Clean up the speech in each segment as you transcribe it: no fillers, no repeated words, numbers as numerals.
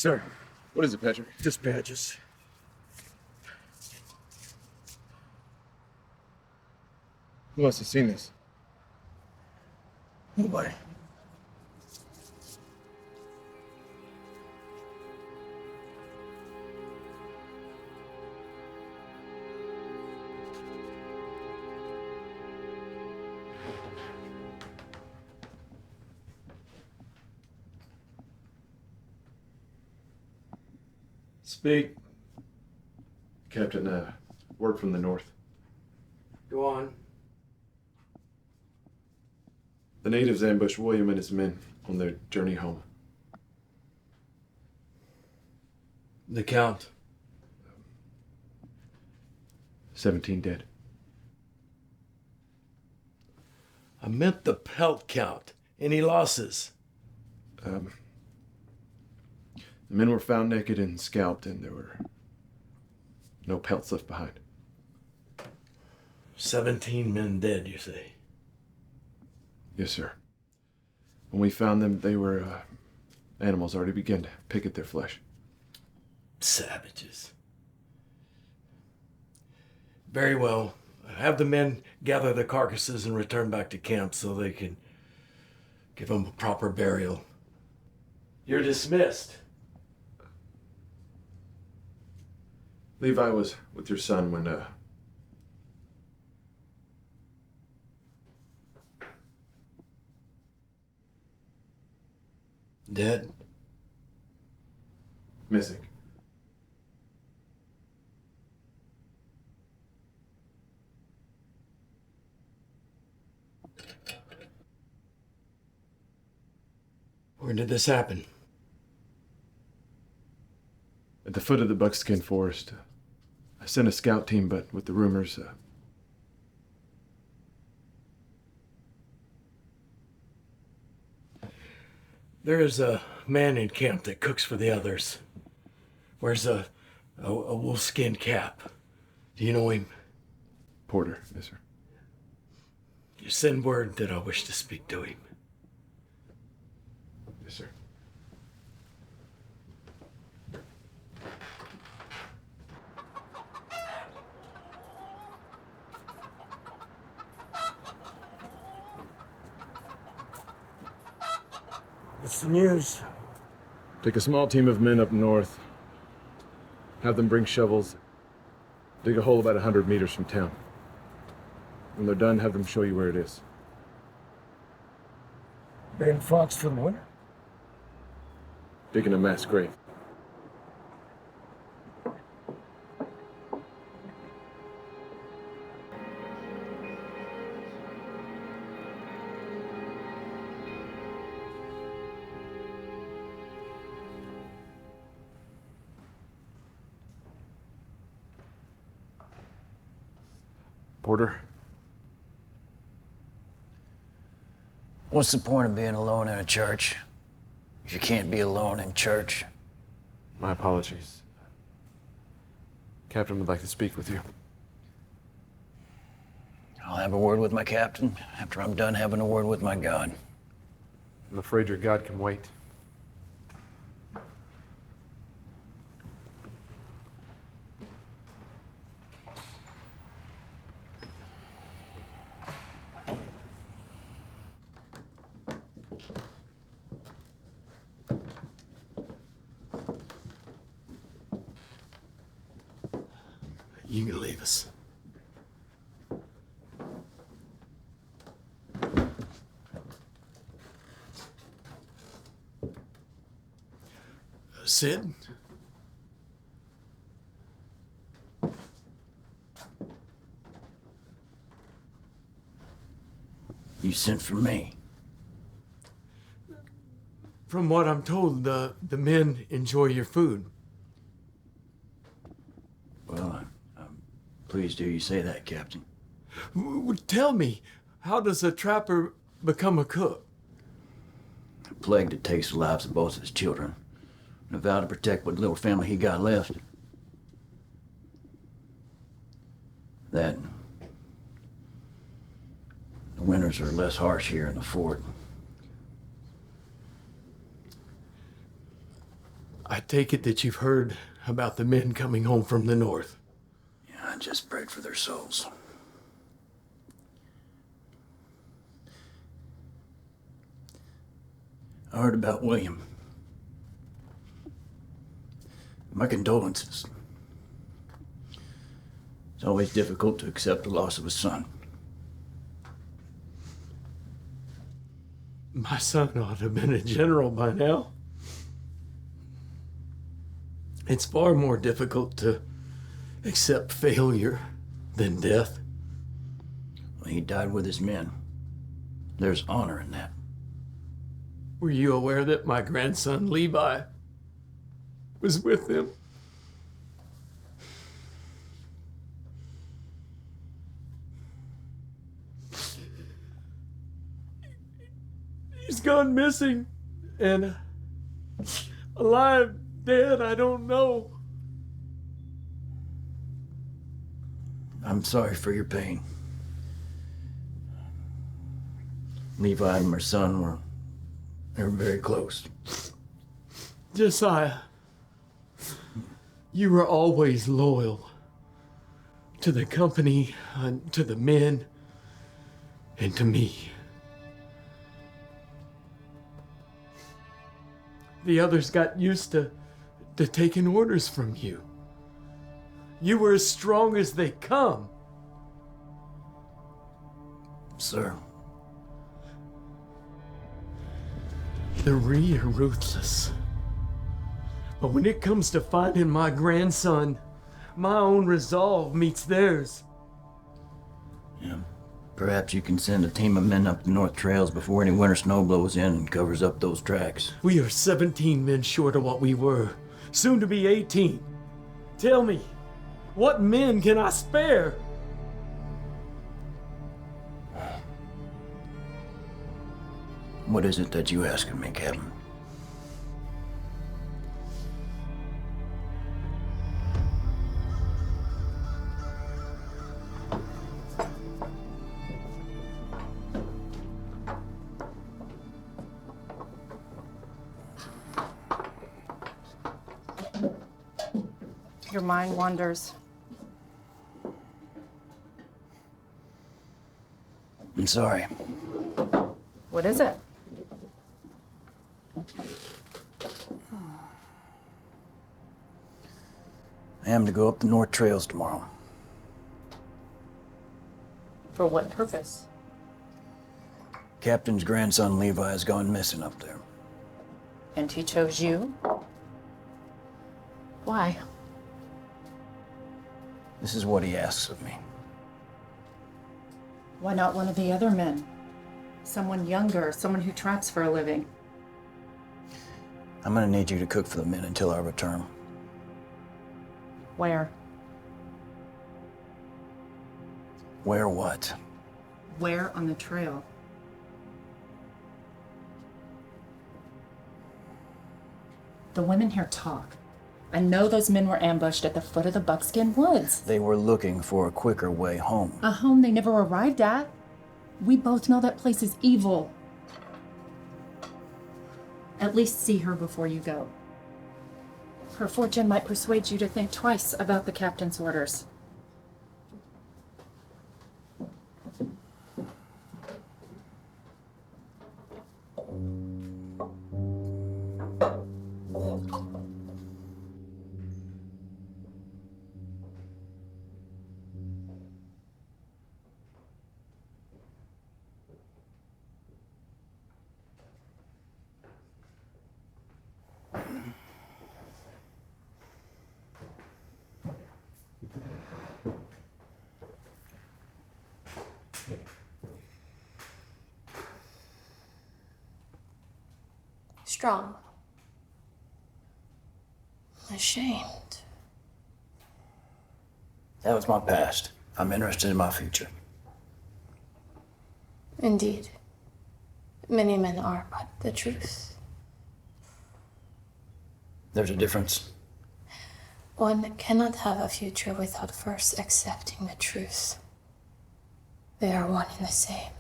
Sir, What is it, Patrick? dispatches. Who must have seen this? Nobody. Speak. Captain, word from the north. Go on. The natives ambushed William and his men on their journey home. The count. 17 dead. I meant the pelt count. Any losses? The men were found naked and scalped, and there were no pelts left behind. 17 men dead, you say? Yes, sir. When we found them, they were animals already began to pick at their flesh. Savages. Very well. Have the men gather the carcasses and return back to camp so they can give them a proper burial. You're dismissed. Levi was with your son when, Dead? missing. Where did this happen? At the foot of the Buckskin Forest. I sent a scout team, but with the rumors, There is a man in camp that cooks for the others. Wears a wolfskin cap. Do you know him? Porter, yes, sir. You send word that I wish to speak to him. Yes, sir. What's the news? Take a small team of men up north. Have them bring shovels. Dig a hole about 100 meters from town. When they're done, have them show you where it is. Bedding fox for the winter? Digging a mass grave. Porter? What's the point of being alone in a church if you can't be alone in church? My apologies. Captain would like to speak with you. I'll have a word with my captain after I'm done having a word with my God. I'm afraid your God can wait. You can leave us. Sid? You sent for me. From what I'm told, the men enjoy your food. Well, I'm pleased to hear you say that, Captain. Tell me, how does a trapper become a cook? A plague that takes the lives of both his children, and a vow to protect what little family he got left. That the winters are less harsh here in the fort. I take it that you've heard about the men coming home from the north. Yeah, I just prayed for their souls. I heard about William. My condolences. It's always difficult to accept the loss of a son. My son ought to have been a general by now. It's far more difficult to accept failure than death. Well, he died with his men. There's honor in that. Were you aware that my grandson, Levi, was with them? He's gone missing, and alive, dead, I don't know. I'm sorry for your pain. Levi and my son they were very close. Josiah, you were always loyal to the company, to the men, and to me. The others got used to taking orders from you. You were as strong as they come. Sir. The Ree are ruthless. But when it comes to finding my grandson, my own resolve meets theirs. Yeah. Perhaps you can send a team of men up the north trails before any winter snow blows in and covers up those tracks. We are 17 men short of what we were, soon to be 18. Tell me, what men can I spare? What is it that you asking me, Captain? Your mind wanders. I'm sorry. What is it? I am to go up the north trails tomorrow. For what purpose? Captain's grandson Levi has gone missing up there. And he chose you? Why? This is what he asks of me. Why not one of the other men? Someone younger, someone who traps for a living. I'm gonna need you to cook for the men until I return. Where? Where what? Where on the trail? The women here talk. I know those men were ambushed at the foot of the Buckskin Woods. They were looking for a quicker way home. A home they never arrived at. We both know that place is evil. At least see her before you go. Her fortune might persuade you to think twice about the captain's orders. Strong. Ashamed. That was my past. I'm interested in my future. Indeed. Many men are, but the truth. There's a difference. One cannot have a future without first accepting the truth. They are one and the same.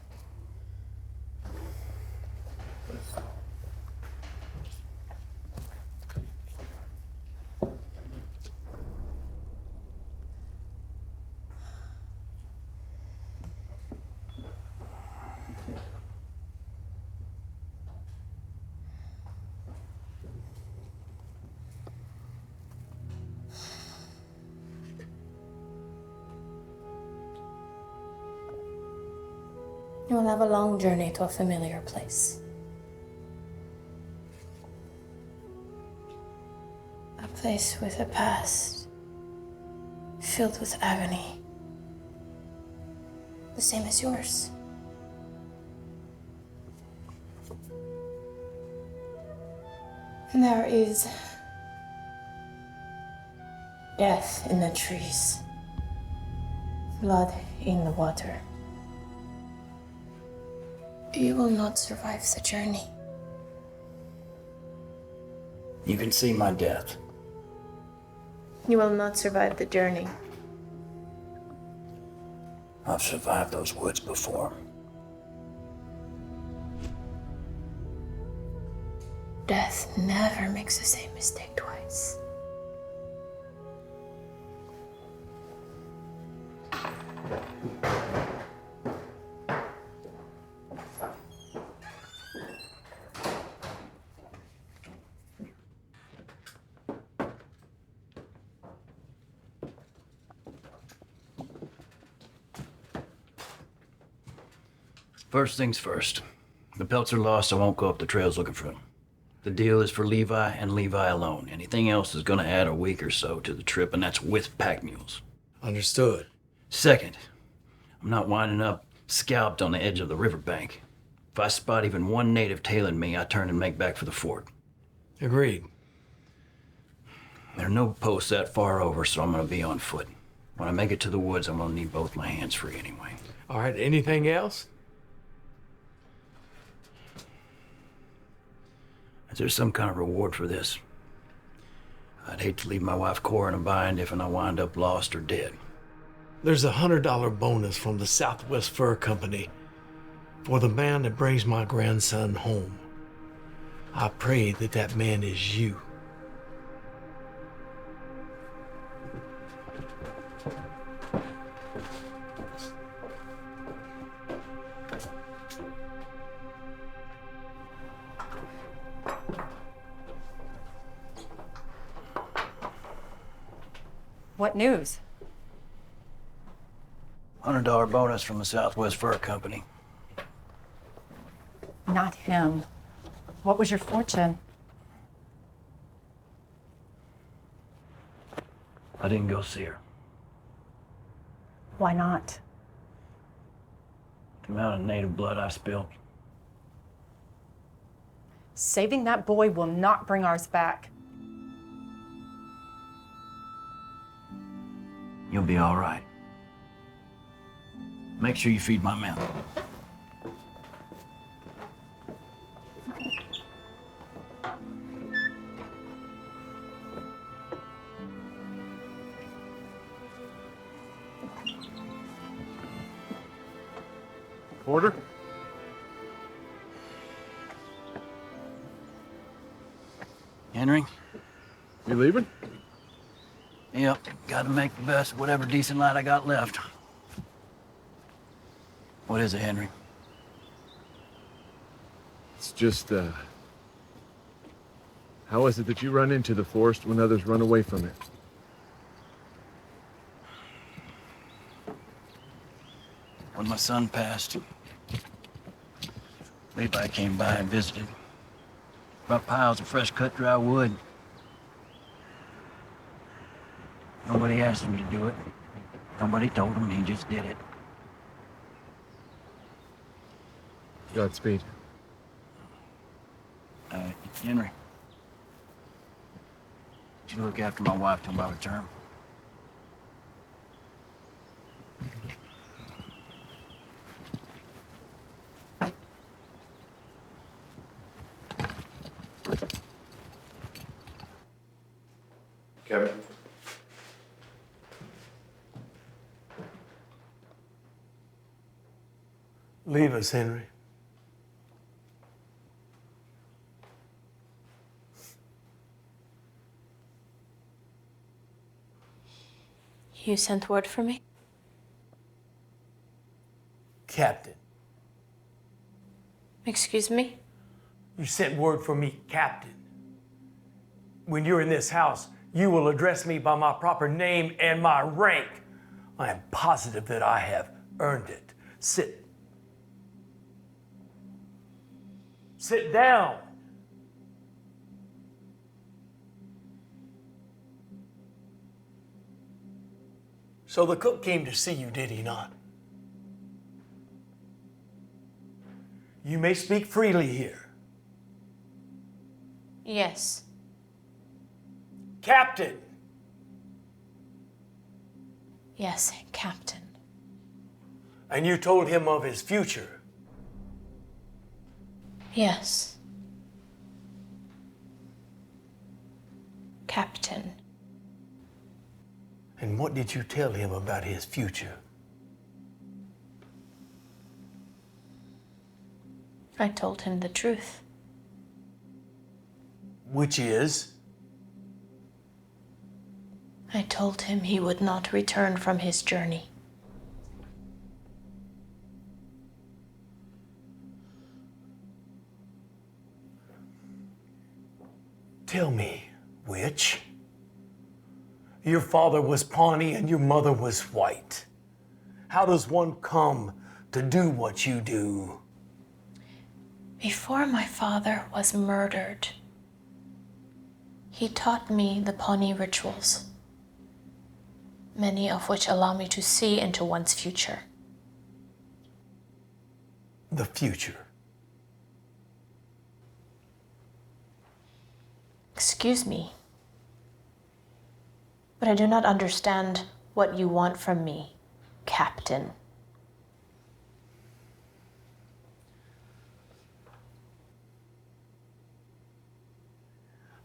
You will have a long journey to a familiar place. A place with a past filled with agony. The same as yours. There is death in the trees, blood in the water. You will not survive the journey. You can see my death. You will not survive the journey. I've survived those woods before. Death never makes the same mistake twice. First things first. The pelts are lost, I won't go up the trails looking for them. The deal is for Levi and Levi alone. Anything else is gonna add a week or so to the trip, and that's with pack mules. Understood. Second, I'm not winding up scalped on the edge of the riverbank. If I spot even one native tailing me, I turn and make back for the fort. Agreed. There are no posts that far over, so I'm gonna be on foot. When I make it to the woods, I'm gonna need both my hands free anyway. All right, anything else? Is there some kind of reward for this? I'd hate to leave my wife Cora in a bind if I wind up lost or dead. There's a $100 bonus from the Southwest Fur Company for the man that brings my grandson home. I pray that that man is you. What news? $100 bonus from the Southwest Fur Company. Not him. What was your fortune? I didn't go see her. Why not? The amount of native blood I spilled. Saving that boy will not bring ours back. You'll be all right. Make sure you feed my men. Porter? Henry? You leaving? Yep, gotta make the best of whatever decent light I got left. What is it, Henry? It's just, how is it that you run into the forest when others run away from it? When my son passed, Levi came by and visited. Brought piles of fresh cut dry wood. Nobody asked him to do it. Nobody told him, he just did it. Godspeed. Henry. Did you look after my wife till my return? Kevin? Leave us, Henry. You sent word for me? Captain. Excuse me? You sent word for me, Captain. When you're in this house, you will address me by my proper name and my rank. I am positive that I have earned it. Sit. Sit down. So the cook came to see you, did he not? You may speak freely here. Yes. Captain! Yes, Captain. And you told him of his future. Yes. Captain. And what did you tell him about his future? I told him the truth. Which is? I told him he would not return from his journey. Tell me, witch. Your father was Pawnee and your mother was white. How does one come to do what you do? Before my father was murdered, he taught me the Pawnee rituals, many of which allow me to see into one's future. The future. Excuse me, but I do not understand what you want from me, Captain.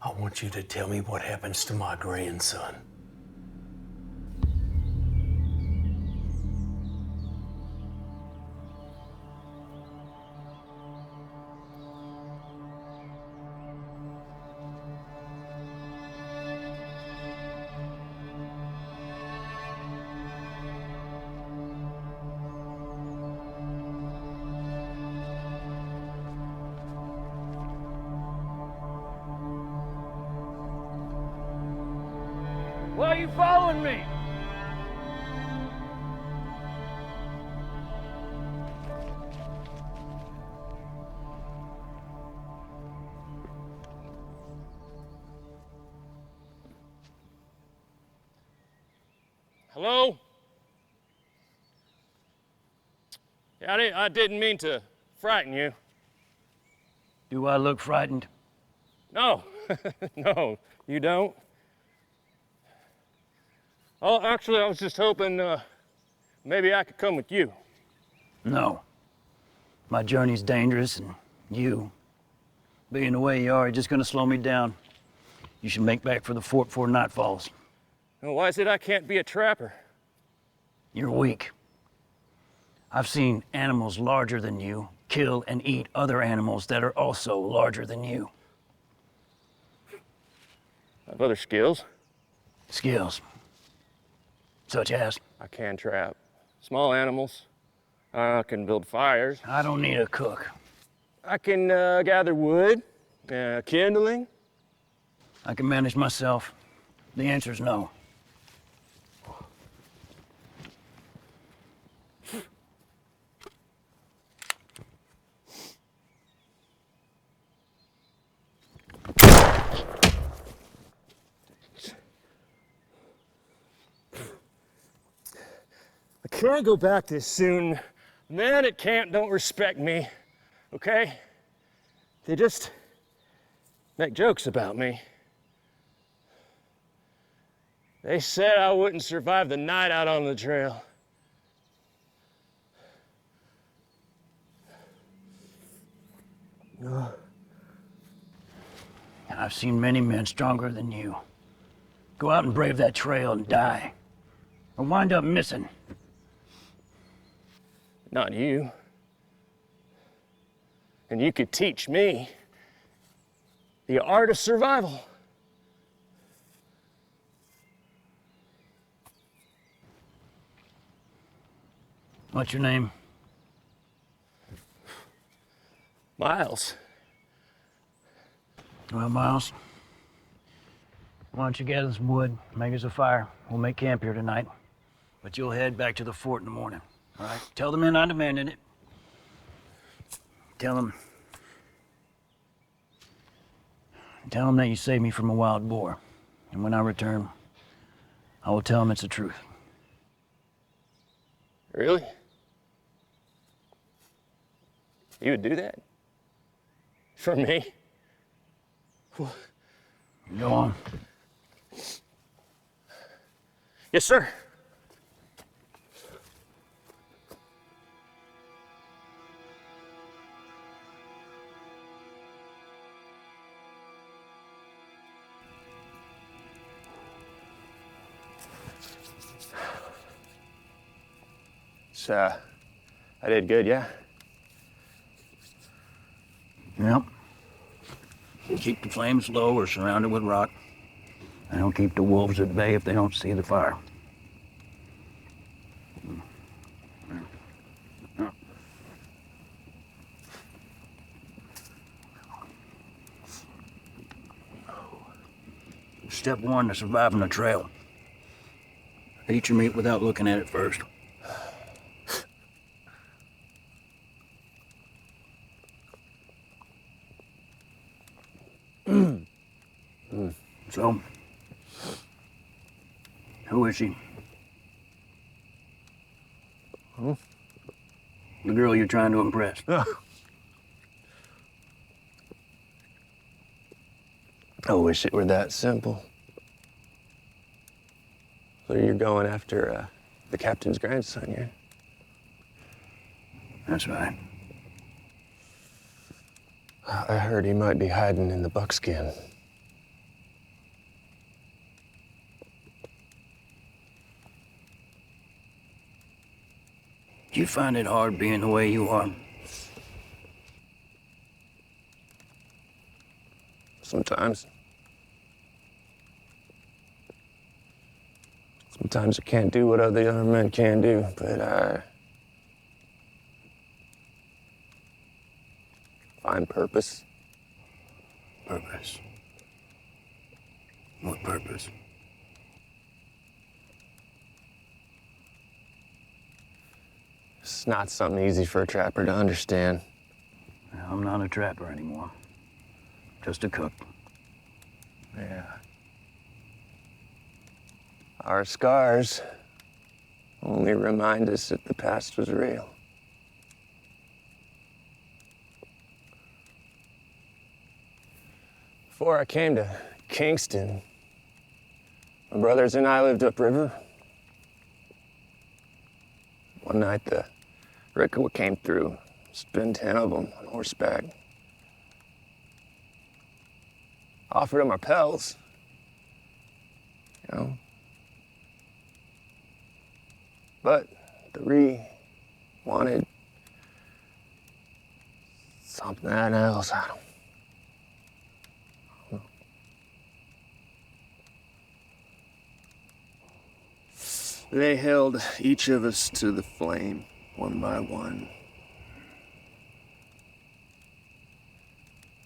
I want you to tell me what happens to my grandson. Why are you following me? Hello? Yeah, I didn't mean to frighten you. Do I look frightened? No, no, you don't. Oh, actually, I was just hoping maybe I could come with you. No. My journey's dangerous, and you, being the way you are just gonna slow me down. You should make back for the fort before night falls. Well, why is it I can't be a trapper? You're weak. I've seen animals larger than you kill and eat other animals that are also larger than you. I have other skills. Skills. Such as? I can trap small animals. I can build fires. I don't need a cook. I can gather wood, kindling. I can manage myself. The answer's no. I can't go back this soon. Men at camp don't respect me, okay? They just make jokes about me. They said I wouldn't survive the night out on the trail. I've seen many men stronger than you go out and brave that trail and die, or wind up missing. Not you. And you could teach me the art of survival. What's your name? Miles. Well, Miles, why don't you gather some wood, make us a fire. We'll make camp here tonight. But you'll head back to the fort in the morning, all right? Tell the men I demanded it. Tell them Tell them that you saved me from a wild boar. And when I return, I will tell them it's the truth. Really? You would do that? For me? Go on. Yes, sir. So, I did good, yeah? Yep. Keep the flames low or surrounded with rock. And don't keep the wolves at bay if they don't see the fire. Step one to surviving the trail. Eat your meat without looking at it first. So, who is she? Huh? The girl you're trying to impress. I wish it were that simple. So you're going after the captain's grandson, yeah? That's right. I heard he might be hiding in the Buckskin. Do you find it hard being the way you are? Sometimes. Sometimes I can't do what other men can do, but I find purpose. Purpose. What purpose? It's not something easy for a trapper to understand. I'm not a trapper anymore. Just a cook. Yeah. Our scars only remind us that the past was real. Before I came to Kingston, my brothers and I lived upriver. One night, the Rickawa came through. There's been 10 of them on horseback. Offered them our pelts, you know. But the Ree wanted something else. I don't know. They held each of us to the flame, one by one.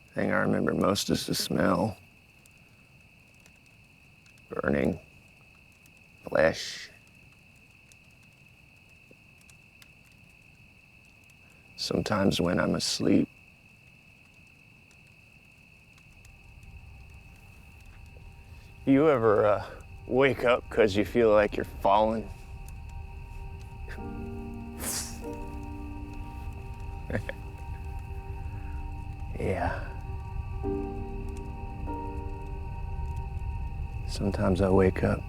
The thing I remember most is the smell. Burning flesh. Sometimes when I'm asleep, you ever wake up because you feel like you're falling? Yeah. Sometimes I wake up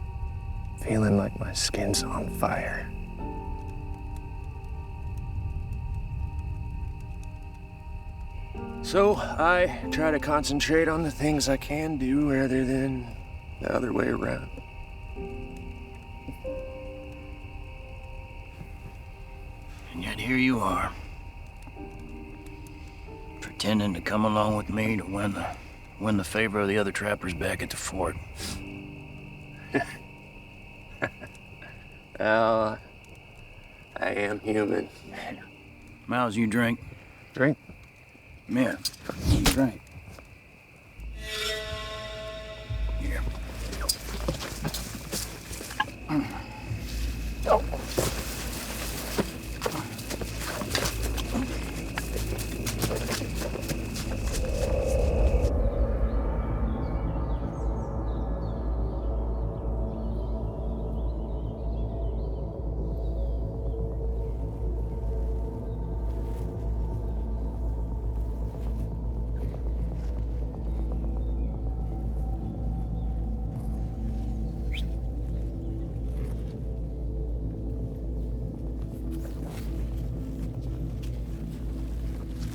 feeling like my skin's on fire. So I try to concentrate on the things I can do rather than the other way around. And yet here you are, pretending to come along with me to win the favor of the other trappers back at the fort. Well, I am human. Miles, you drink? Drink? Man, you drink. Here.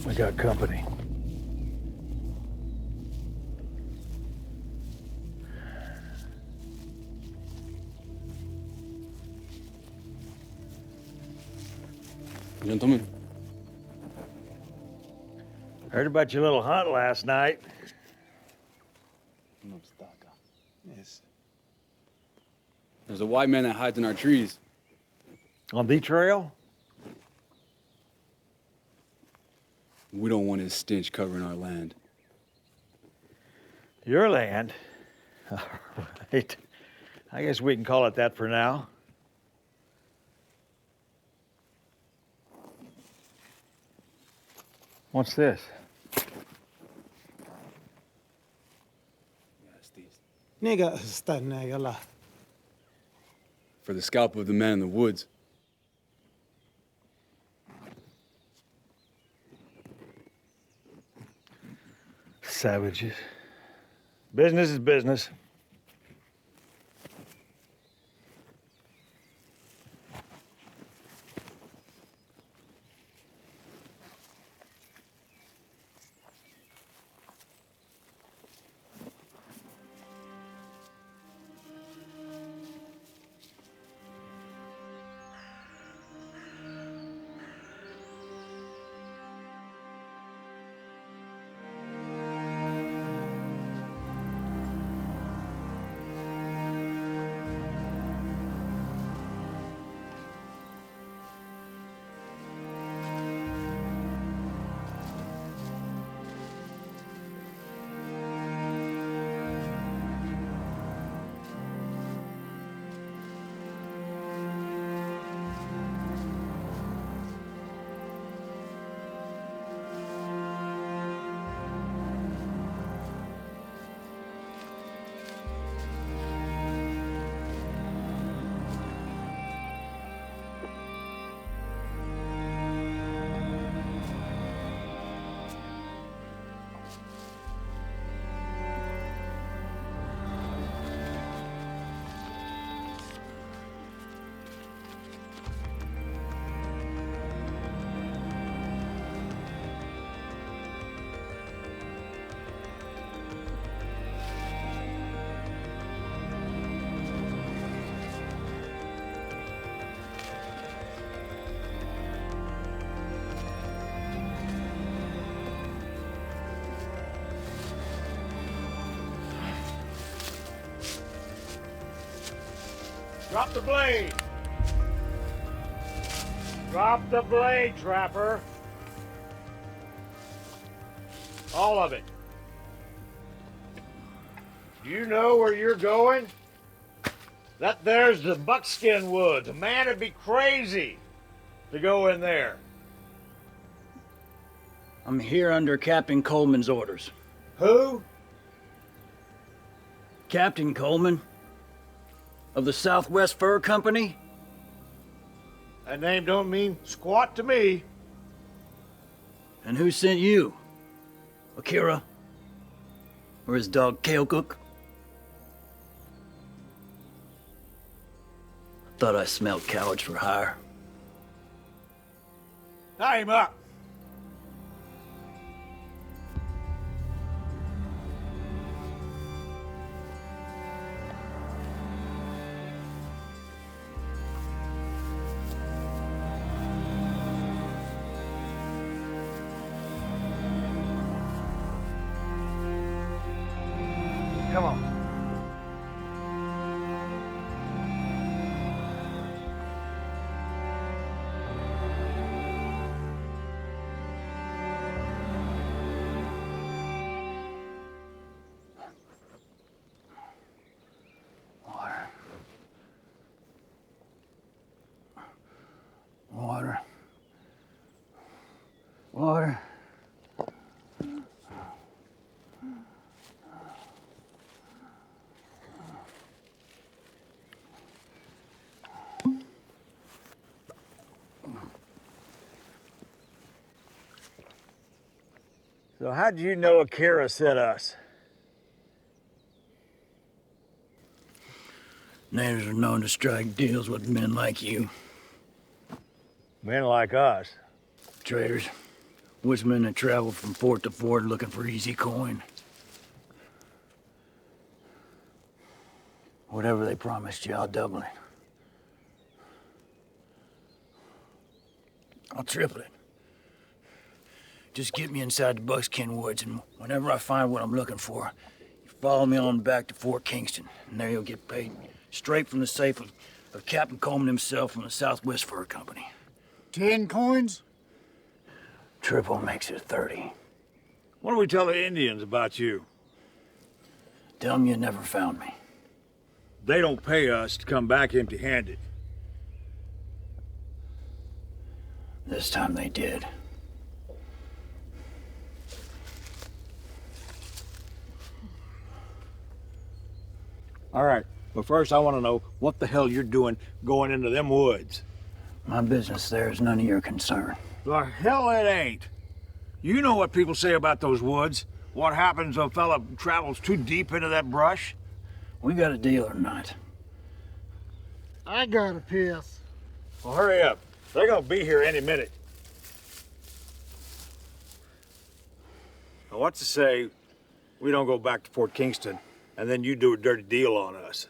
I got company. Gentlemen. Heard about your little hunt last night. Yes. There's a white man that hides in our trees. On Betrayal? We don't want his stench covering our land. Your land? All right. I guess we can call it that for now. What's this? Yes, these. Nigga, استنى يلا. For the scalp of the man in the woods. Savages. Business is business. Drop the blade! Drop the blade, Trapper! All of it. Do you know where you're going? That there's the Buckskin Woods. A man would be crazy to go in there. I'm here under Captain Coleman's orders. Who? Captain Coleman? Of the Southwest Fur Company? That name don't mean squat to me. And who sent you? Akira? Or his dog Kalecook? Thought I smelled cowards for hire. Tie him up. Come on. Water. Water. So how'd you know Akira sent us? Natives are known to strike deals with men like you. Men like us. Traders. Woodsmen that travel from fort to fort looking for easy coin. Whatever they promised you, I'll double it. I'll triple it. Just get me inside the Buckskin Woods, and whenever I find what I'm looking for, you follow me on back to Fort Kingston, and there you'll get paid straight from the safe of Captain Coleman himself from the Southwest Fur Company. 10 coins? Triple makes it 30. What do we tell the Indians about you? Tell them you never found me. They don't pay us to come back empty-handed. This time they did. All right, but first I want to know what the hell you're doing going into them woods. My business there is none of your concern. The hell it ain't. You know what people say about those woods. What happens if a fella travels too deep into that brush? We got a deal or not? I got a piss. Well, hurry up. They're gonna be here any minute. Now, what's to say we don't go back to Fort Kingston and then you do a dirty deal on us?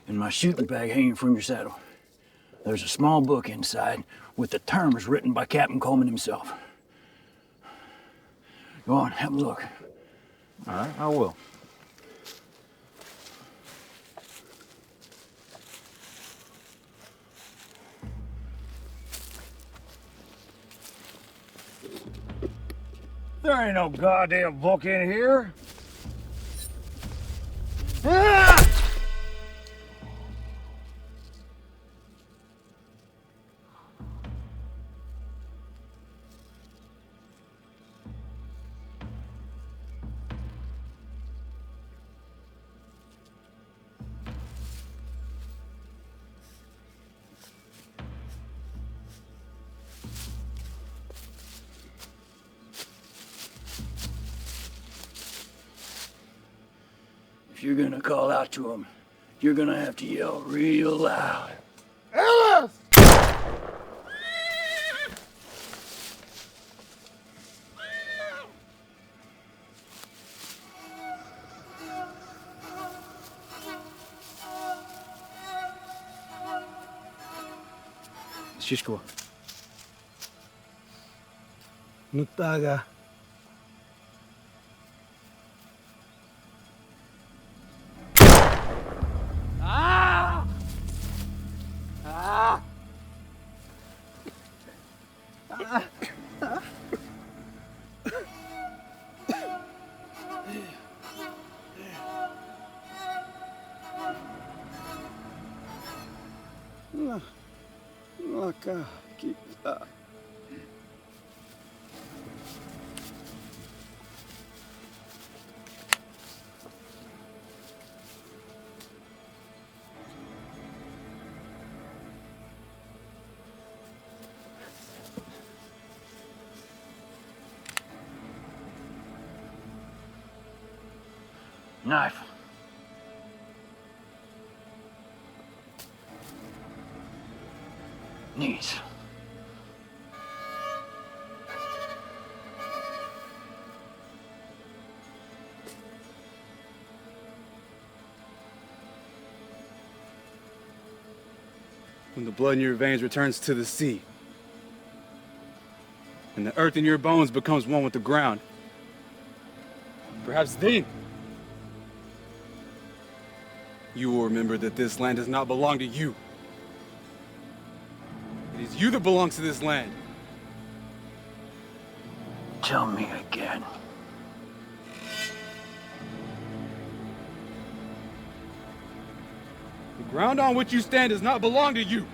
In my shooting bag hanging from your saddle, there's a small book inside with the terms written by Captain Coleman himself. Go on, have a look. All right, I will. There ain't no goddamn book in here. Ah! If you're gonna call out to him, you're gonna have to yell real loud. Ellis! Shishko. Nutaga. Knife. Knees. When the blood in your veins returns to the sea, and the earth in your bones becomes one with the ground, perhaps then you will remember that this land does not belong to you. It is you that belongs to this land. Tell me again. The ground on which you stand does not belong to you.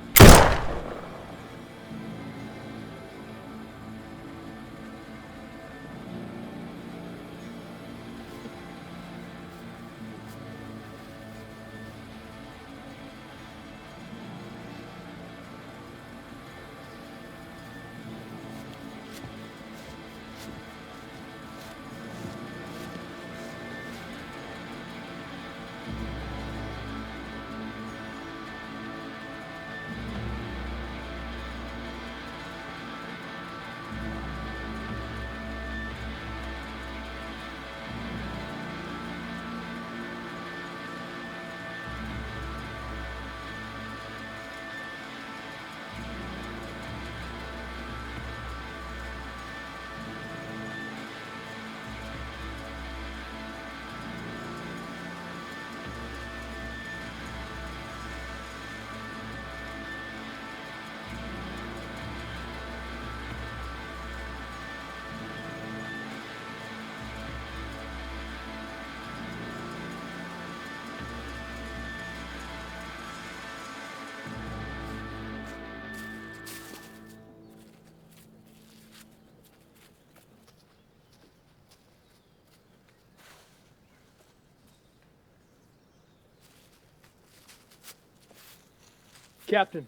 Captain,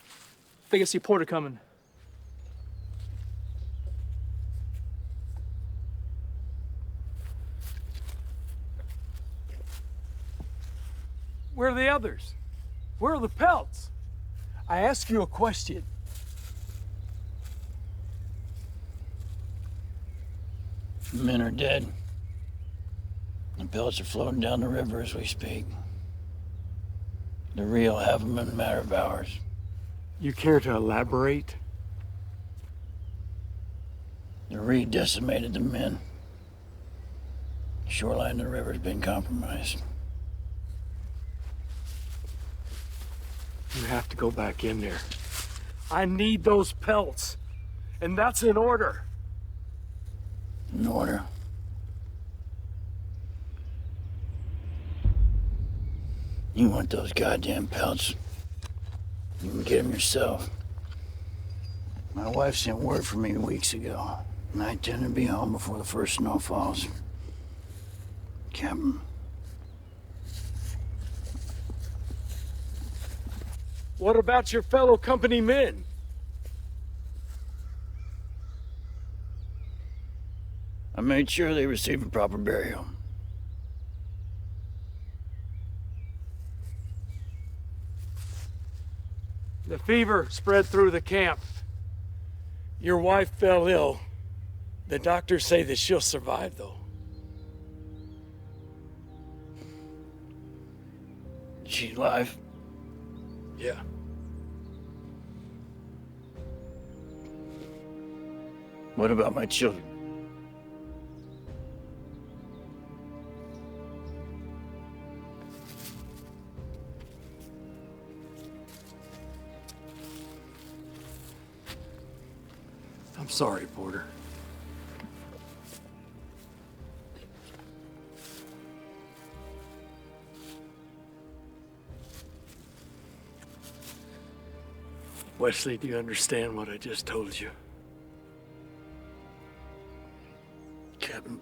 I think I see Porter coming. Where are the others? Where are the pelts? I ask you a question. The men are dead. The pelts are floating down the river as we speak. The real have them in a matter of hours. You care to elaborate? The Reed decimated the men. The shoreline of the river's been compromised. You have to go back in there. I need those pelts. And that's an order. An order? You want those goddamn pelts? You can get them yourself. My wife sent word for me weeks ago, and I intend to be home before the first snow falls. Captain. What about your fellow company men? I made sure they received a proper burial. The fever spread through the camp. Your wife fell ill. The doctors say that she'll survive, though. She's alive? Yeah. What about my children? I'm sorry, Porter. Wesley, do you understand what I just told you? Captain.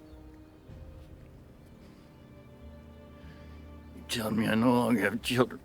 You're telling me I no longer have children?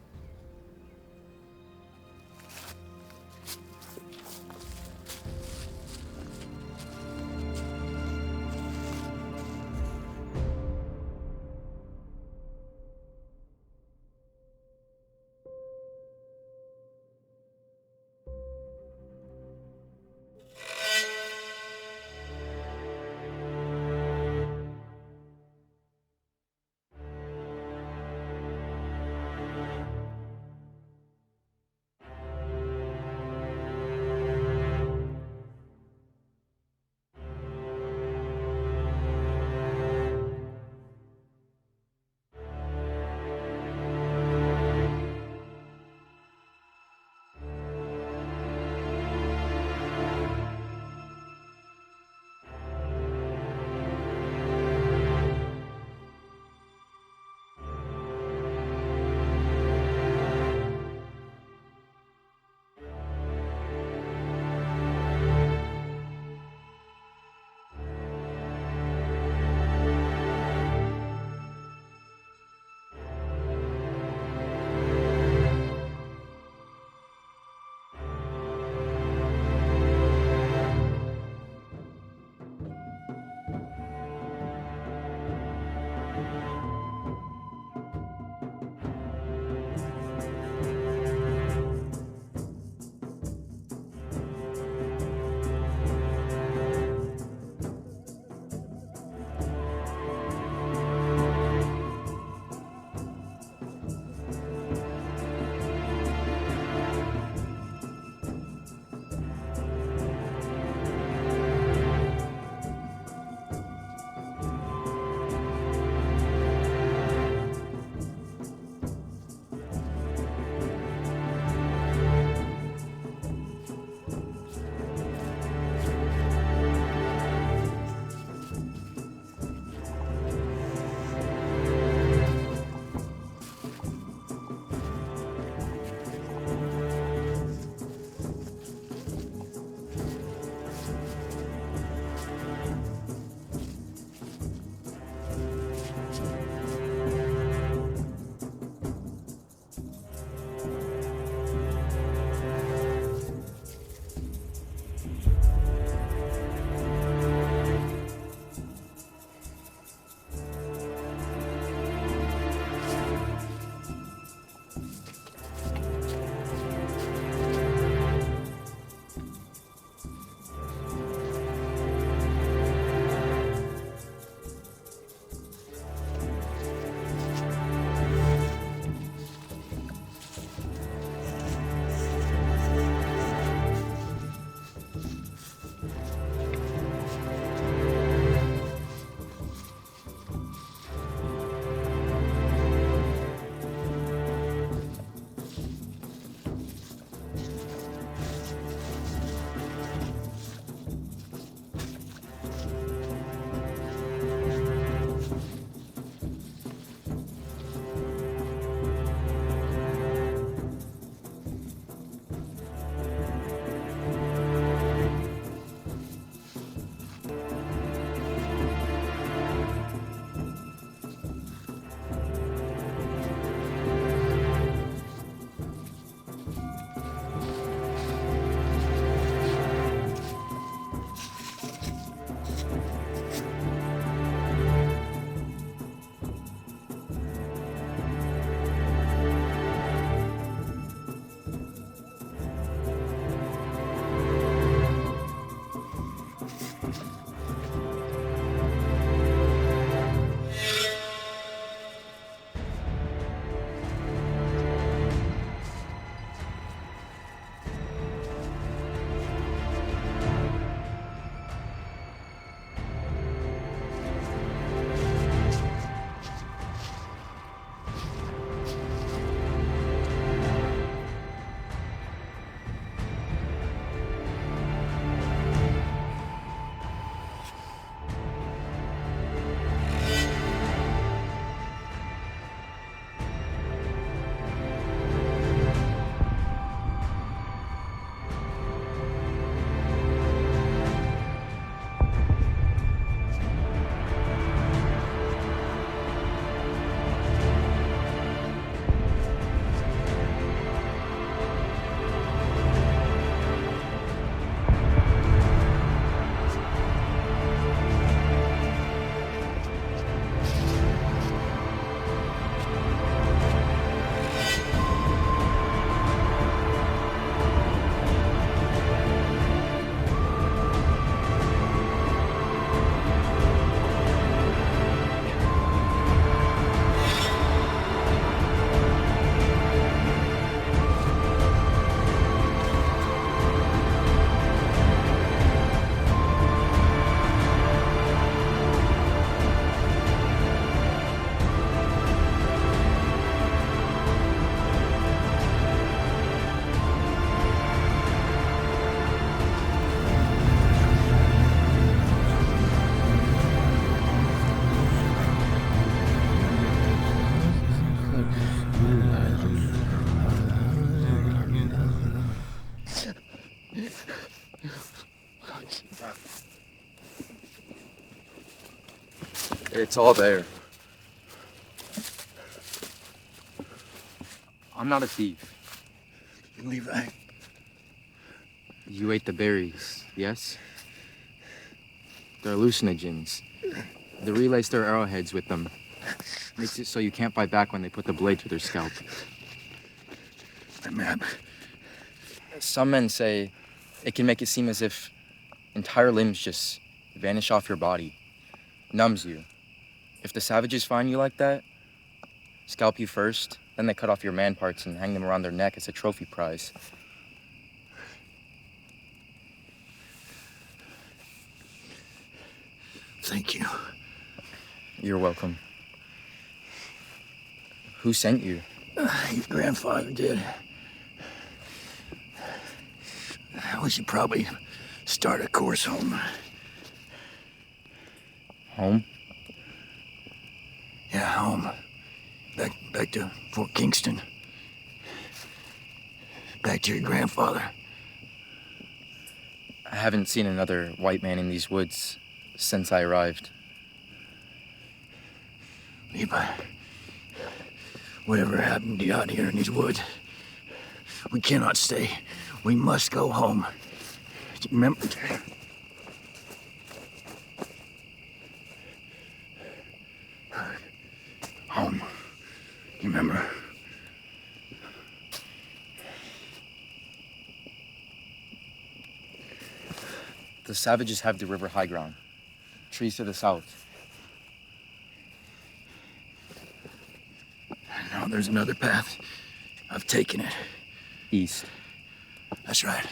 It's all there. I'm not a thief. Levi. You ate the berries, yes? They're hallucinogens. They relace their arrowheads with them. Makes it so you can't fight back when they put the blade to their scalp. My map. Some men say it can make it seem as if entire limbs just vanish off your body. Numbs you. If the savages find you like that, scalp you first, then they cut off your man parts and hang them around their neck as a trophy prize. Thank you. You're welcome. Who sent you? Your grandfather did. We should probably start a course home. Home? Yeah, home. Back to Fort Kingston. Back to your grandfather. I haven't seen another white man in these woods since I arrived. Levi, whatever happened to you out here in these woods, we cannot stay. We must go home. Remember? Home. You remember? The savages have the river high ground. Trees to the south. No, there's another path. I've taken it. East. That's right.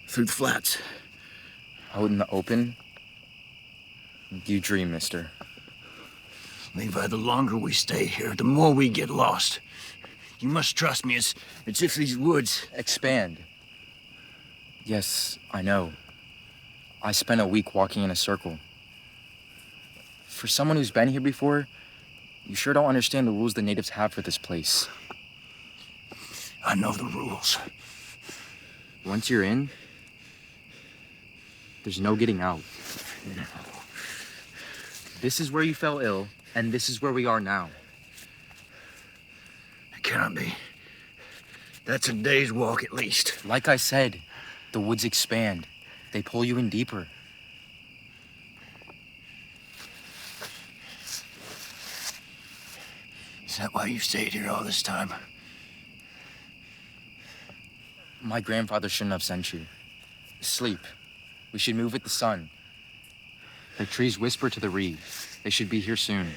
Through the flats. Out in the open? You dream, mister. Levi, the longer we stay here, the more we get lost. You must trust me. It's if these woods... Expand. Yes, I know. I spent a week walking in a circle. For someone who's been here before, you sure don't understand the rules the natives have for this place. I know the rules. Once you're in, there's no getting out. This is where you fell ill, and this is where we are now. It cannot be. That's a day's walk at least. Like I said, the woods expand. They pull you in deeper. Is that why you stayed here all this time? My grandfather shouldn't have sent you. Sleep. We should move with the sun. The trees whisper to the reeds. They should be here soon.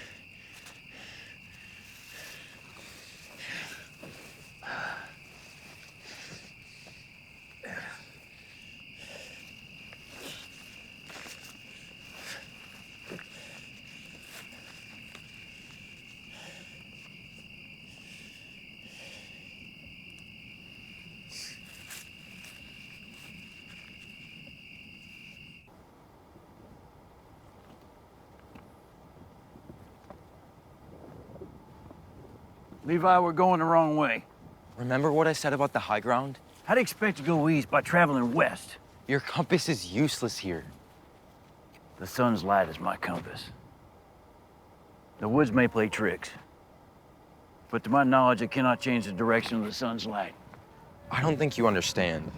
Levi, we're going the wrong way. Remember what I said about the high ground? How do you expect to go east by traveling west? Your compass is useless here. The sun's light is my compass. The woods may play tricks, but to my knowledge, it cannot change the direction of the sun's light. I don't think you understand.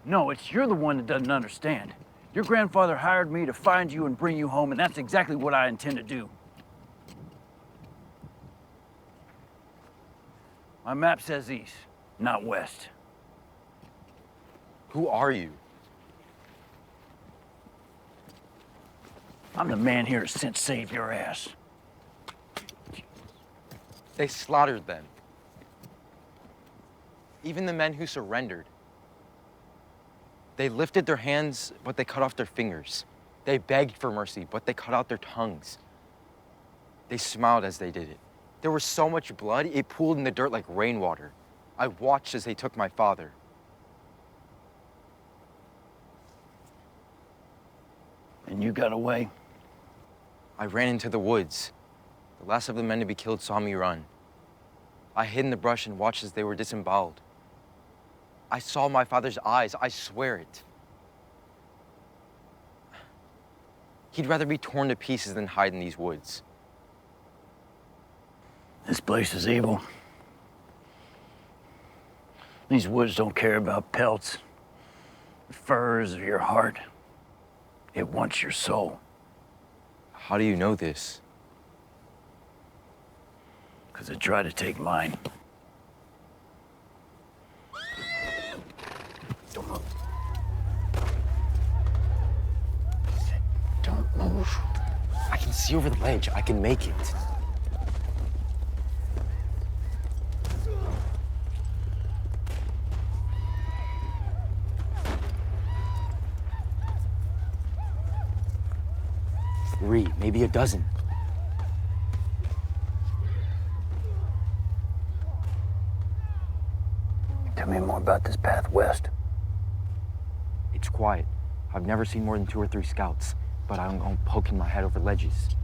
No, you're the one that doesn't understand. Your grandfather hired me to find you and bring you home, and that's exactly what I intend to do. My map says east, not west. Who are you? I'm the man here sent to save your ass. They slaughtered them. Even the men who surrendered. They lifted their hands, but they cut off their fingers. They begged for mercy, but they cut out their tongues. They smiled as they did it. There was so much blood, it pooled in the dirt like rainwater. I watched as they took my father. And you got away? I ran into the woods. The last of the men to be killed saw me run. I hid in the brush and watched as they were disemboweled. I saw my father's eyes, I swear it. He'd rather be torn to pieces than hide in these woods. This place is evil. These woods don't care about pelts, furs, or your heart. It wants your soul. How do you know this? Because it tried to take mine. Don't move. Don't move. I can see over the ledge. I can make it. Three, maybe a dozen. Tell me more about this path west. It's quiet. I've never seen more than 2 or 3 scouts, but I'm poking my head over ledges.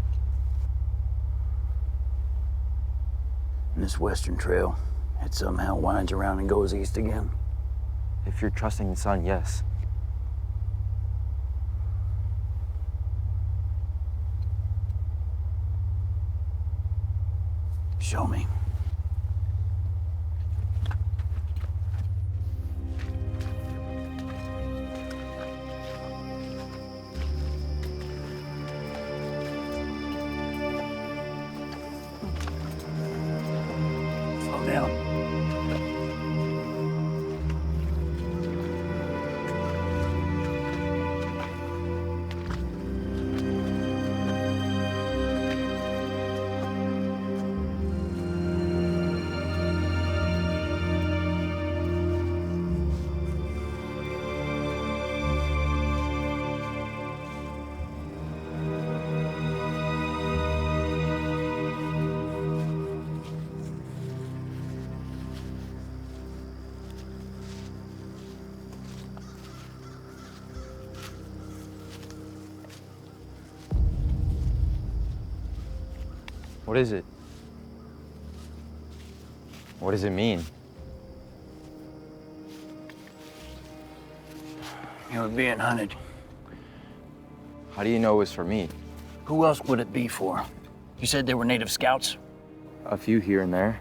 And this western trail, it somehow winds around and goes east again. If you're trusting the sun, yes. Show me. Slow down. What is it? What does it mean? You were being hunted. How do you know it was for me? Who else would it be for? You said they were native scouts? A few here and there.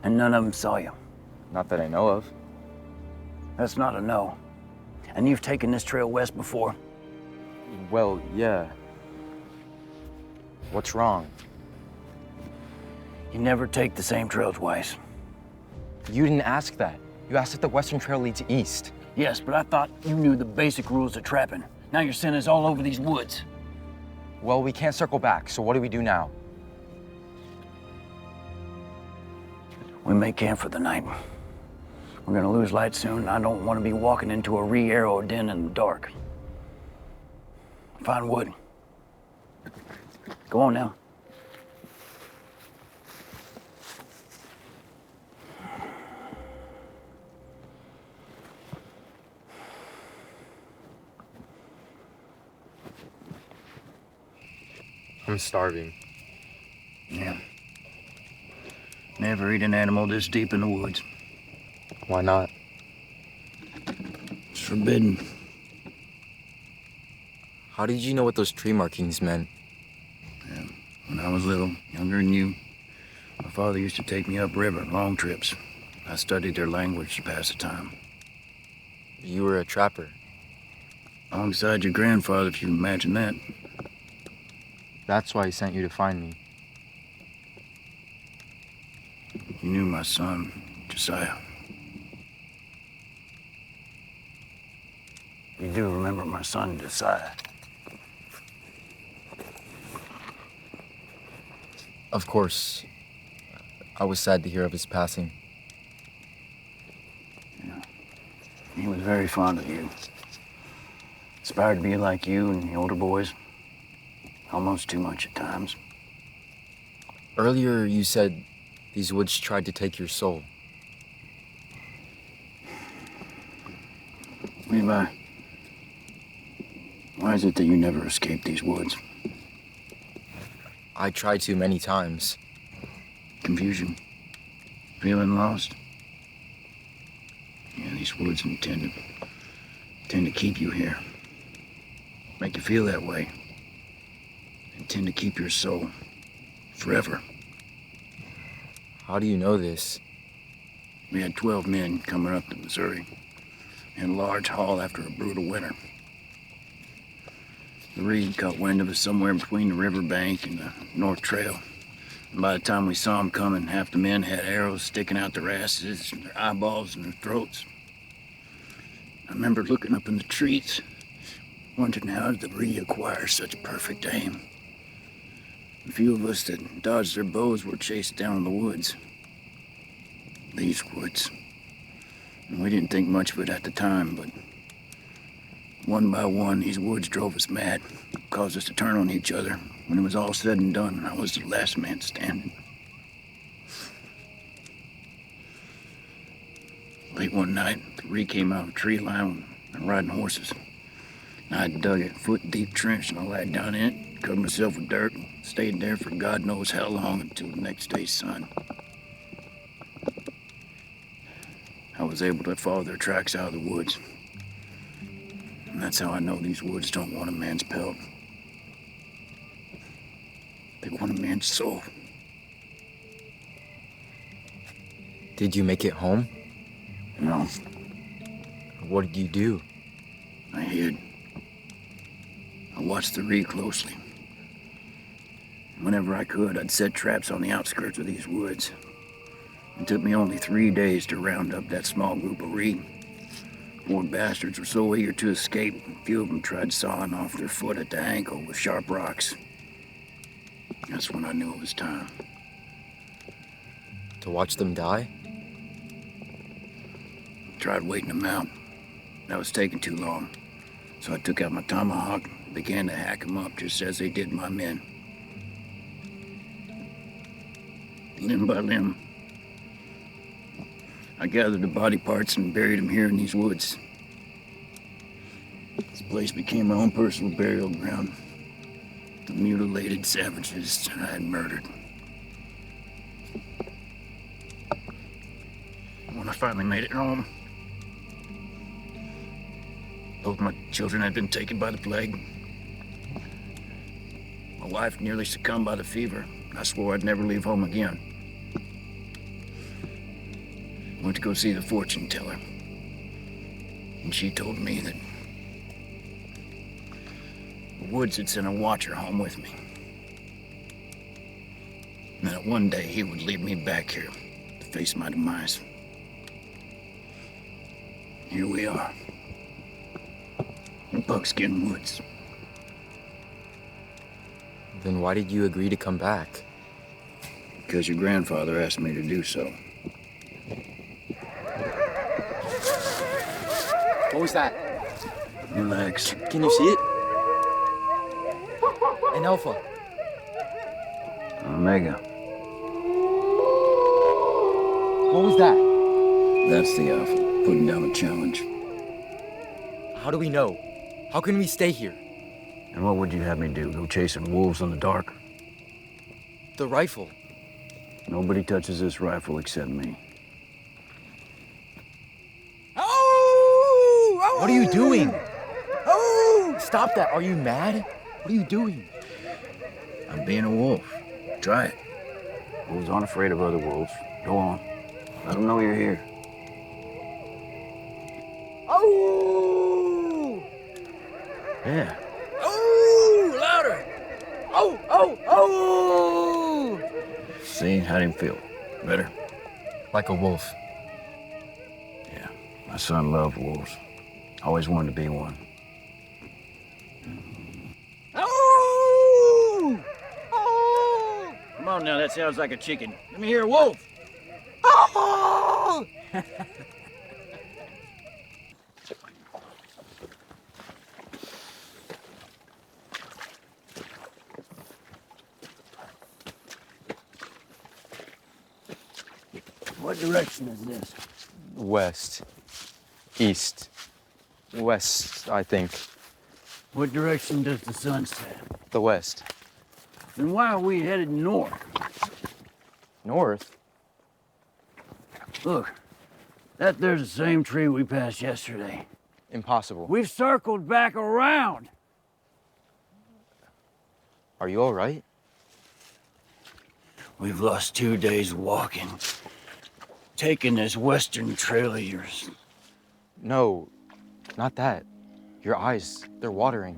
And none of them saw you? Not that I know of. That's not a no. And you've taken this trail west before? Well, yeah. What's wrong? You never take the same trail twice. You didn't ask that. You asked if the Western Trail leads east. Yes, but I thought you knew the basic rules of trapping. Now you're sending us all over these woods. Well, we can't circle back, so what do we do now? We may camp for the night. We're gonna lose light soon, and I don't want to be walking into a re-arrow den in the dark. Find wood. Go on now. I'm starving. Yeah. Never eat an animal this deep in the woods. Why not? It's forbidden. How did you know what those tree markings meant? Yeah. When I was little, younger than you, my father used to take me upriver, long trips. I studied their language to pass the time. You were a trapper. Alongside your grandfather, if you can imagine that. That's why he sent you to find me. You knew my son, Josiah. You do remember my son, Josiah. Of course. I was sad to hear of his passing. Yeah. He was very fond of you. Aspired to be like you and the older boys. Almost too much at times. Earlier, you said these woods tried to take your soul. Levi, why is it that you never escaped these woods? I tried to many times. confusion? Feeling lost? Yeah, these woods tend to keep you here. Make you feel that way. And tend to keep your soul forever. How do you know this? We had 12 men coming up to Missouri in a large haul after a brutal winter. The Reed caught wind of us somewhere between the riverbank and the North Trail. And by the time we saw them coming, half the men had arrows sticking out their asses, and their eyeballs, and their throats. I remember looking up in the trees, wondering how did the Reed acquire such perfect aim. A few of us that dodged their bows were chased down in the woods. These woods. And we didn't think much of it at the time, but one by one, these woods drove us mad, caused us to turn on each other. When it was all said and done, I was the last man standing. Late one night, the Reed came out of a tree line and riding horses. And I dug a foot-deep trench and I laid down in it, covered myself with dirt, and stayed there for God knows how long until the next day's sun. I was able to follow their tracks out of the woods. And that's how I know these woods don't want a man's pelt. They want a man's soul. Did you make it home? No. What did you do? I hid. I watched the Reed closely. Whenever I could, I'd set traps on the outskirts of these woods. It took me only 3 days to round up that small group of Reed. Poor bastards were so eager to escape, a few of them tried sawing off their foot at the ankle with sharp rocks. That's when I knew it was time. To watch them die? Tried waiting them out. That was taking too long. So I took out my tomahawk and began to hack them up just as they did my men. Limb by limb, I gathered the body parts and buried them here in these woods. This place became my own personal burial ground. The mutilated savages I had murdered. When I finally made it home, both my children had been taken by the plague. My wife nearly succumbed by the fever. I swore I'd never leave home again. Went to go see the fortune teller. And she told me that the woods had sent a watcher home with me. And that one day he would lead me back here to face my demise. Here we are. In Buckskin Woods. Then why did you agree to come back? Because your grandfather asked me to do so. What was that? Relax. Can you see it? An alpha. Omega. What was that? That's the alpha, putting down a challenge. How do we know? How can we stay here? And what would you have me do? Go chasing wolves in the dark? The rifle. Nobody touches this rifle except me. What are you doing? Oh! Stop that. Are you mad? What are you doing? I'm being a wolf. Try it. Wolves aren't afraid of other wolves. Go on. Let them know you're here. Oh! Yeah. Oh! Louder! Oh! Oh! Oh! See, how do you feel? Better? Like a wolf. Yeah. My son loved wolves. Always wanted to be one. Oh! Oh! Come on now, that sounds like a chicken. Let me hear a wolf. Oh! What direction is this? West. East. West, I think. What direction does the sun set? The west. Then why are we headed north? North? Look, that there's the same tree we passed yesterday. Impossible. We've circled back around. Are you all right? We've lost 2 days walking. Taking this western trail of yours. No, not that. Your eyes, they're watering.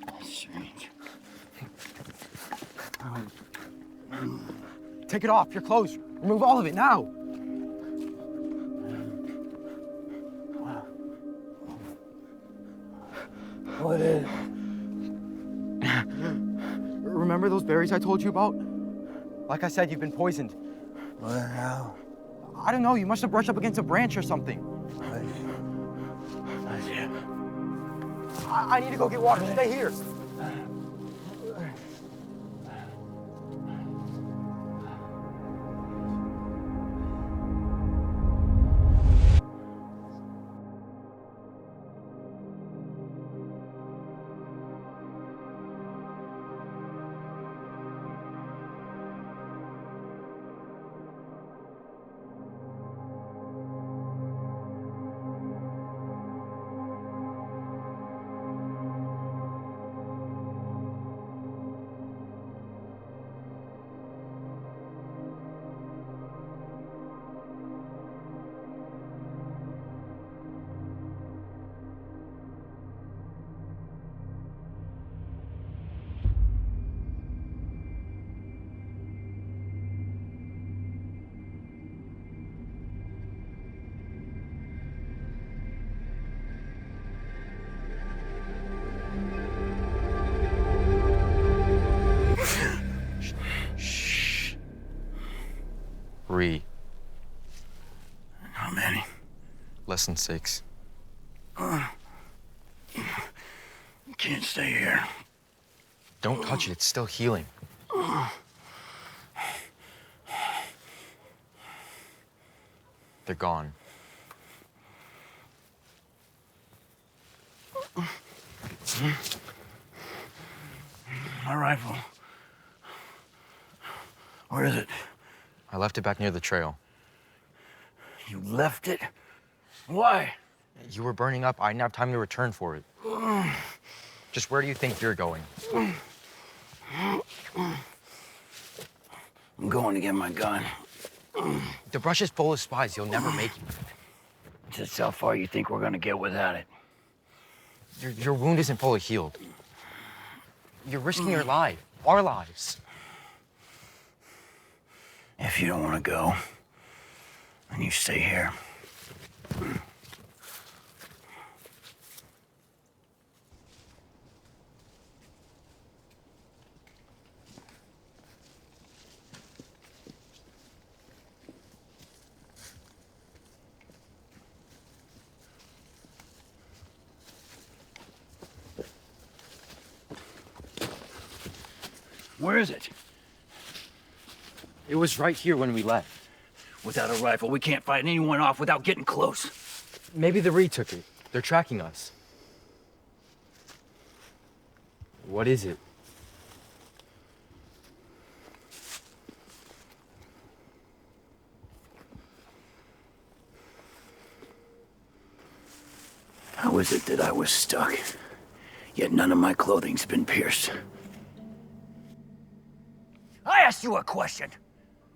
That's strange. Take it off, your clothes. Remove all of it now. What is it? Remember those berries I told you about? Like I said, you've been poisoned. What how? I don't know, you must have brushed up against a branch or something. I need to go get water. Stay here. How many? Less than 6. You can't stay here. Don't touch it, it's still healing. They're gone. My rifle. Where is it? I left it back near the trail. You left it? Why? You were burning up. I didn't have time to return for it. Just where do you think you're going? I'm going to get my gun. The brush is full of spies. You'll never make it. Just how far you think we're gonna get without it? Your wound isn't fully healed. You're risking your life, our lives. If you don't want to go, then you stay here. Where is it? It was right here when we left. Without a rifle, we can't fight anyone off without getting close. Maybe the Reed took it. They're tracking us. What is it? How is it that I was stuck, yet none of my clothing's been pierced? I asked you a question.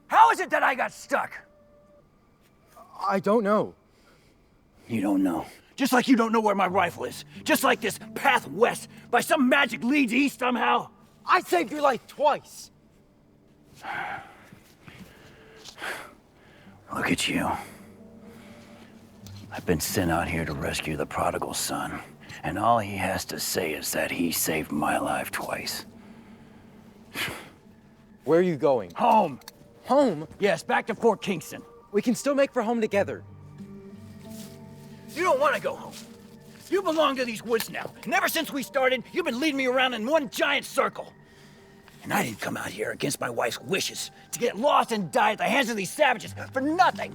How is it that I got stuck? I don't know. You don't know. Just like you don't know where my rifle is. Just like this path west by some magic leads east somehow. I saved your life twice. Look at you. I've been sent out here to rescue the prodigal son, and all he has to say is that he saved my life twice. Where are you going? Home. Home? Yes, back to Fort Kingston. We can still make for home together. You don't want to go home. You belong to these woods now. And ever since we started, you've been leading me around in one giant circle. And I didn't come out here against my wife's wishes to get lost and die at the hands of these savages for nothing.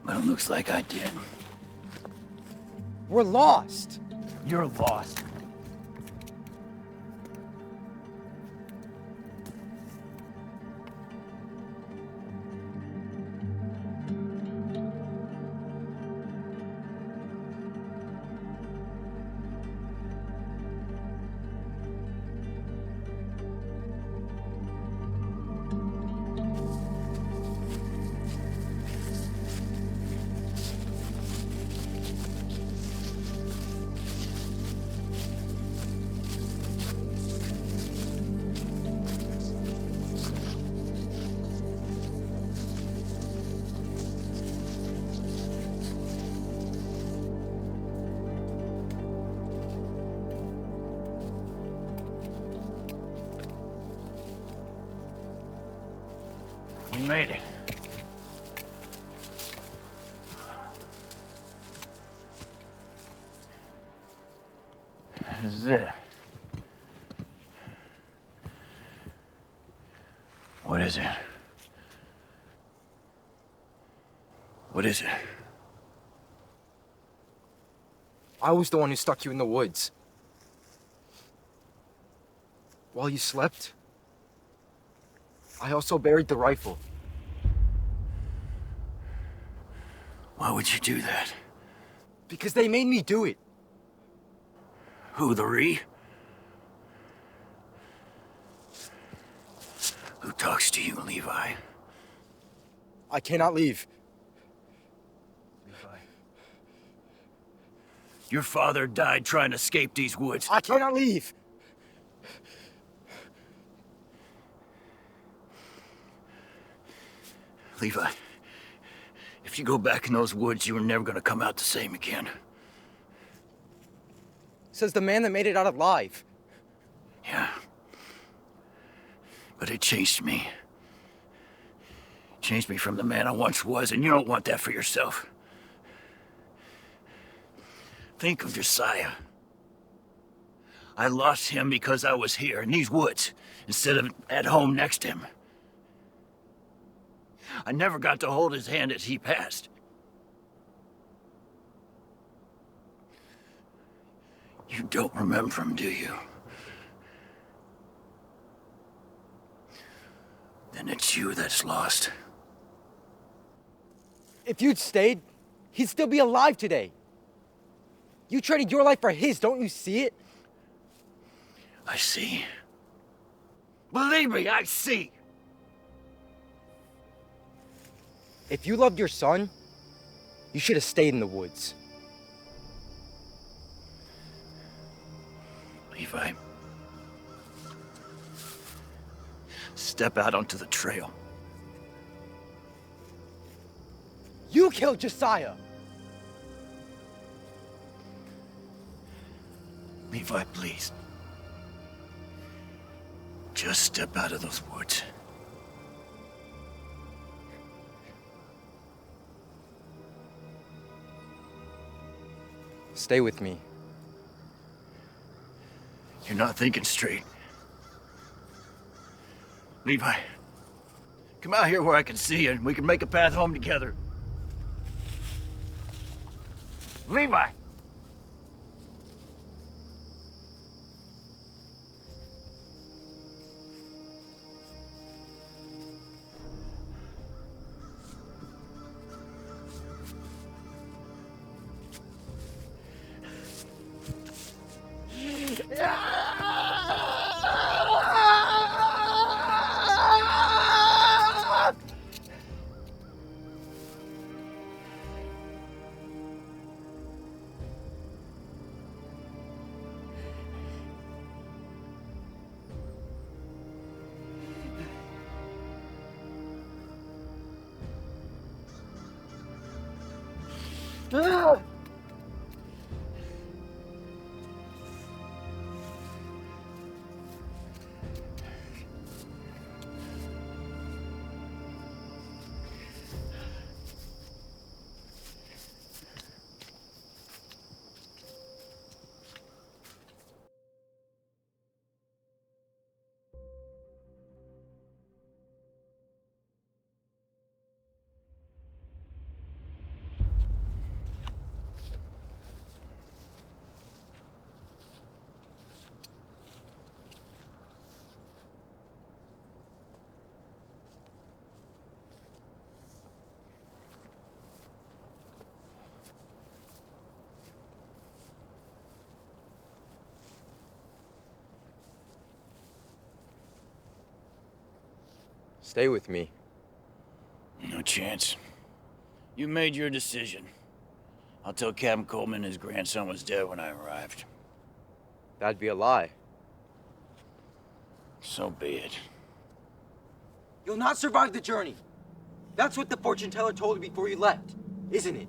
But it looks like I did. We're lost. You're lost. We made it. This is it. What is it? What is it? I was the one who stuck you in the woods. While you slept, I also buried the rifle. Why would you do that? Because they made me do it. Who, the Ree? Who talks to you, Levi? I cannot leave. Levi. Your father died trying to escape these woods. I cannot leave. Levi, if you go back in those woods, you are never gonna come out the same again. Says the man that made it out alive. Yeah. But it changed me. Changed me from the man I once was, and you don't want that for yourself. Think of Josiah. I lost him because I was here in these woods instead of at home next to him. I never got to hold his hand as he passed. You don't remember him, do you? Then it's you that's lost. If you'd stayed, he'd still be alive today. You traded your life for his, don't you see it? I see. Believe me, I see. If you loved your son, you should have stayed in the woods. Levi, step out onto the trail. You killed Josiah! Levi, please. Just step out of those woods. Stay with me. You're not thinking straight. Levi, come out here where I can see you and we can make a path home together. Levi! Stay with me. No chance. You made your decision. I'll tell Captain Coleman his grandson was dead when I arrived. That'd be a lie. So be it. You'll not survive the journey. That's what the fortune teller told you before you left, isn't it?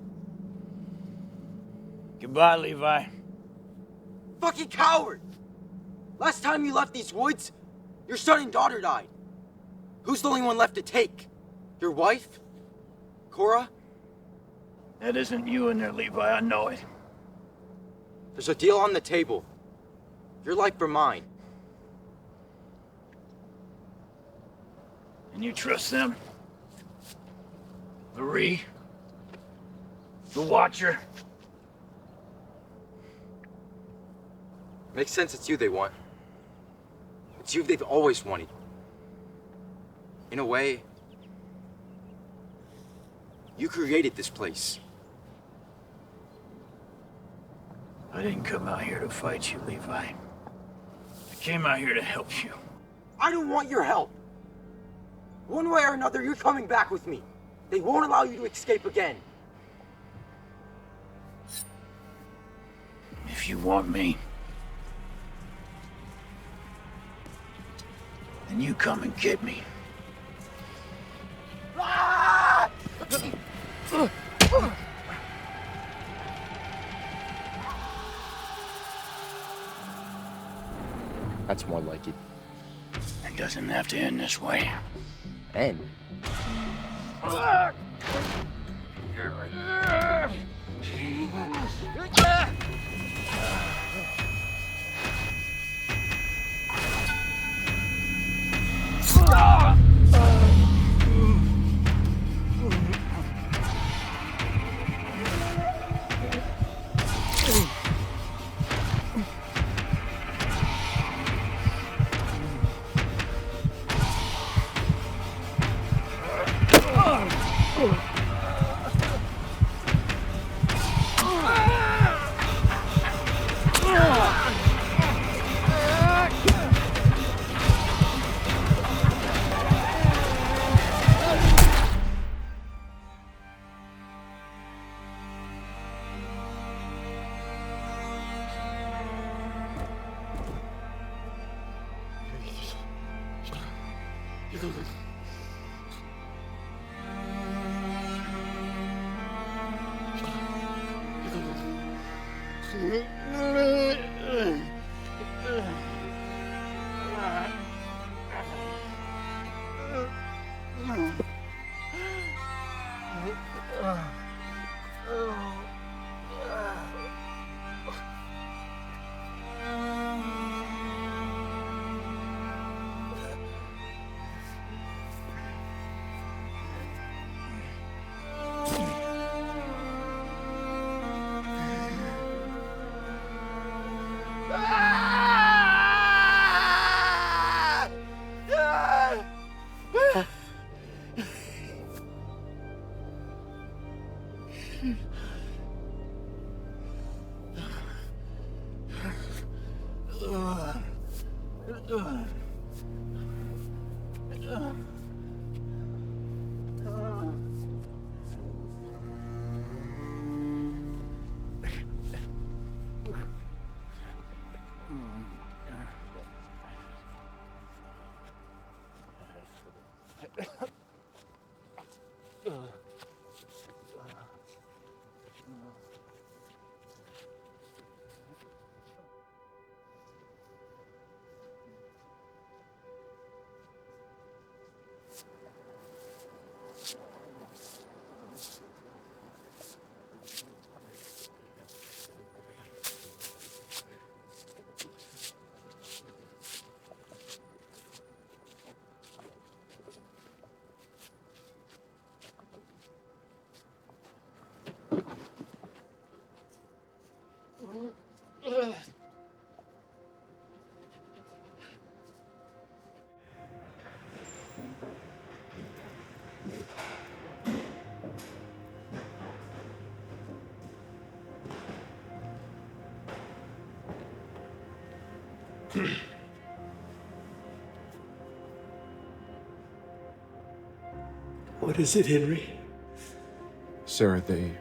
Goodbye, Levi. Fucking coward! Last time you left these woods, your son and daughter died. Who's the only one left to take? Your wife? Cora? That isn't you in there, Levi. I know it. There's a deal on the table. Your life for mine. And you trust them? Marie? The Watcher? Makes sense it's you they want. It's you they've always wanted. In a way, you created this place. I didn't come out here to fight you, Levi. I came out here to help you. I don't want your help. One way or another, you're coming back with me. They won't allow you to escape again. If you want me, then you come and get me. That's more like it. It doesn't have to end this way. End? What is it, Henry? Sarah, they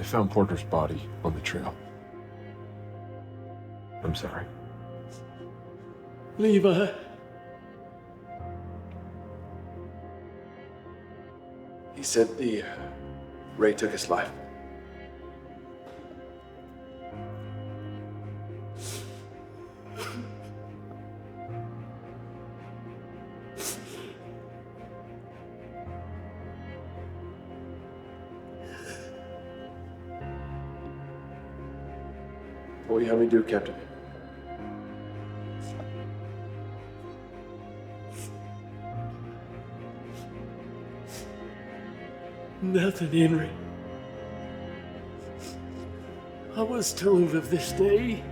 found Porter's body on the trail. I'm sorry. Levi. He said the Ray took his life. What will you have me do, Captain? Nothing, Henry. I was told of this day.